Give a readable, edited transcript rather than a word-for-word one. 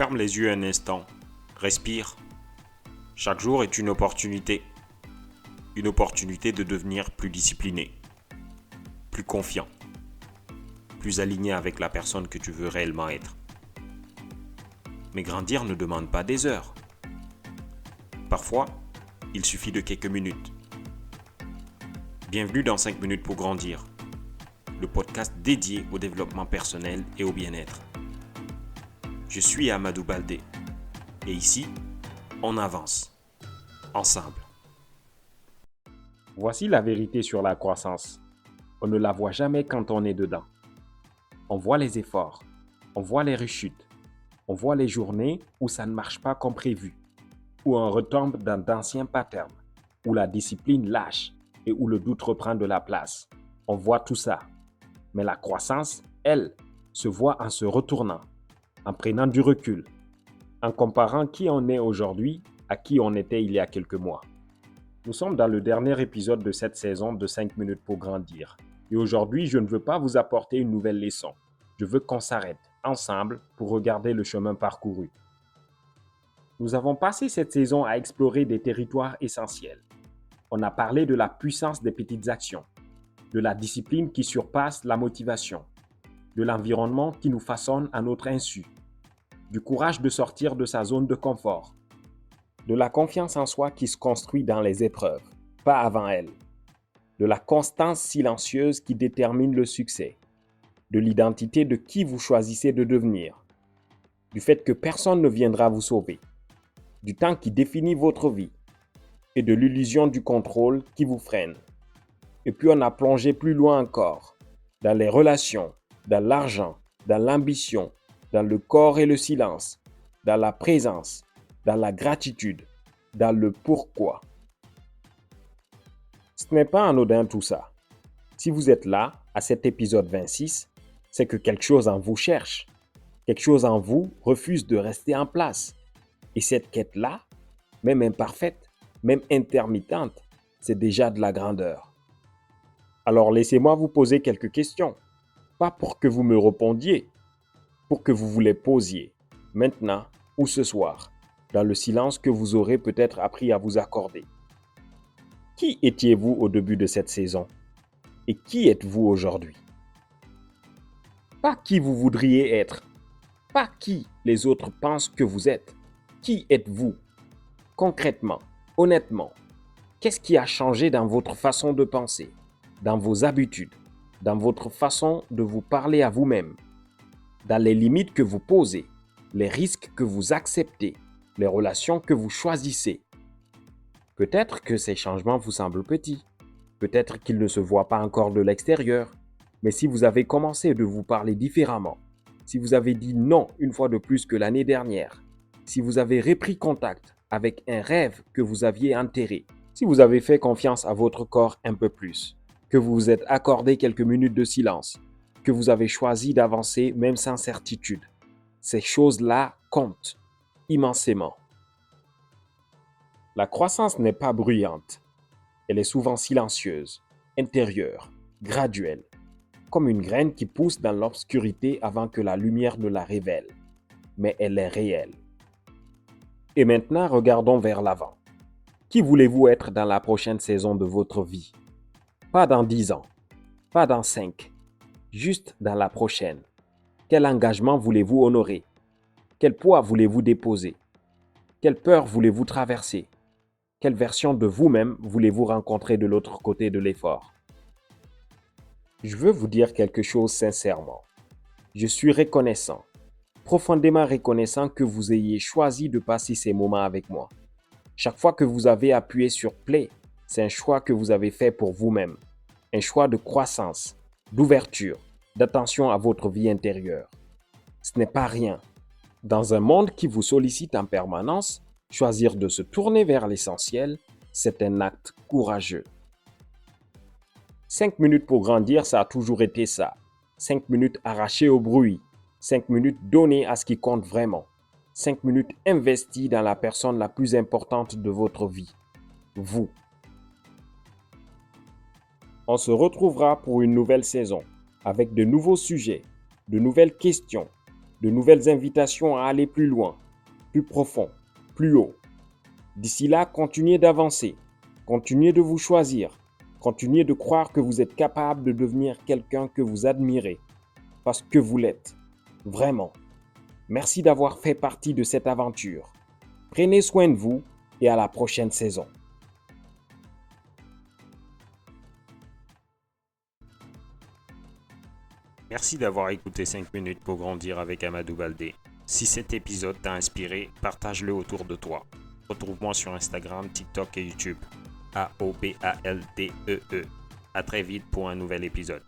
Ferme les yeux un instant. Respire. Chaque jour est une opportunité. Une opportunité de devenir plus discipliné, plus confiant, plus aligné avec la personne que tu veux réellement être. Mais grandir ne demande pas des heures. Parfois, il suffit de quelques minutes. Bienvenue dans 5 minutes pour grandir, le podcast dédié au développement personnel et au bien-être. Je suis Amadou Baldé et ici, on avance, ensemble. Voici la vérité sur la croissance. On ne la voit jamais quand on est dedans. On voit les efforts, on voit les rechutes, on voit les journées où ça ne marche pas comme prévu, où on retombe dans d'anciens patterns, où la discipline lâche et où le doute reprend de la place. On voit tout ça. Mais la croissance, elle, se voit en se retournant, en prenant du recul, en comparant qui on est aujourd'hui à qui on était il y a quelques mois. Nous sommes dans le dernier épisode de cette saison de 5 minutes pour grandir. Et aujourd'hui, je ne veux pas vous apporter une nouvelle leçon. Je veux qu'on s'arrête ensemble pour regarder le chemin parcouru. Nous avons passé cette saison à explorer des territoires essentiels. On a parlé de la puissance des petites actions, de la discipline qui surpasse la motivation, de l'environnement qui nous façonne à notre insu, du courage de sortir de sa zone de confort, de la confiance en soi qui se construit dans les épreuves, pas avant elles, de la constance silencieuse qui détermine le succès, de l'identité de qui vous choisissez de devenir, du fait que personne ne viendra vous sauver, du temps qui définit votre vie et de l'illusion du contrôle qui vous freine. Et puis on a plongé plus loin encore, dans les relations, dans l'argent, dans l'ambition, dans le corps et le silence, dans la présence, dans la gratitude, dans le pourquoi. Ce n'est pas anodin tout ça. Si vous êtes là, à cet épisode 26, c'est que quelque chose en vous cherche. Quelque chose en vous refuse de rester en place. Et cette quête-là, même imparfaite, même intermittente, c'est déjà de la grandeur. Alors laissez-moi vous poser quelques questions. Pas pour que vous me répondiez, pour que vous vous les posiez, maintenant ou ce soir, dans le silence que vous aurez peut-être appris à vous accorder. Qui étiez-vous au début de cette saison? Et qui êtes-vous aujourd'hui? Pas qui vous voudriez être, pas qui les autres pensent que vous êtes. Qui êtes-vous? Concrètement, honnêtement, qu'est-ce qui a changé dans votre façon de penser, dans vos habitudes, dans votre façon de vous parler à vous-même, dans les limites que vous posez, les risques que vous acceptez, les relations que vous choisissez? Peut-être que ces changements vous semblent petits, peut-être qu'ils ne se voient pas encore de l'extérieur, mais si vous avez commencé de vous parler différemment, si vous avez dit non une fois de plus que l'année dernière, si vous avez repris contact avec un rêve que vous aviez enterré, si vous avez fait confiance à votre corps un peu plus, que vous vous êtes accordé quelques minutes de silence, que vous avez choisi d'avancer même sans certitude, ces choses-là comptent immensément. La croissance n'est pas bruyante. Elle est souvent silencieuse, intérieure, graduelle, comme une graine qui pousse dans l'obscurité avant que la lumière ne la révèle. Mais elle est réelle. Et maintenant, regardons vers l'avant. Qui voulez-vous être dans la prochaine saison de votre vie? Pas dans 10 ans, pas dans 5, juste dans la prochaine. Quel engagement voulez-vous honorer? Quel poids voulez-vous déposer? Quelle peur voulez-vous traverser? Quelle version de vous-même voulez-vous rencontrer de l'autre côté de l'effort? Je veux vous dire quelque chose sincèrement. Je suis reconnaissant, profondément reconnaissant que vous ayez choisi de passer ces moments avec moi. Chaque fois que vous avez appuyé sur Play, c'est un choix que vous avez fait pour vous-même. Un choix de croissance, d'ouverture, d'attention à votre vie intérieure. Ce n'est pas rien. Dans un monde qui vous sollicite en permanence, choisir de se tourner vers l'essentiel, c'est un acte courageux. 5 minutes pour grandir, ça a toujours été ça. 5 minutes arrachées au bruit. 5 minutes données à ce qui compte vraiment. 5 minutes investies dans la personne la plus importante de votre vie. Vous. On se retrouvera pour une nouvelle saison, avec de nouveaux sujets, de nouvelles questions, de nouvelles invitations à aller plus loin, plus profond, plus haut. D'ici là, continuez d'avancer, continuez de vous choisir, continuez de croire que vous êtes capable de devenir quelqu'un que vous admirez, parce que vous l'êtes, vraiment. Merci d'avoir fait partie de cette aventure. Prenez soin de vous et à la prochaine saison. Merci d'avoir écouté 5 minutes pour grandir avec Amadou Baldé. Si cet épisode t'a inspiré, partage-le autour de toi. Retrouve-moi sur Instagram, TikTok et YouTube. AOBALDEE. À très vite pour un nouvel épisode.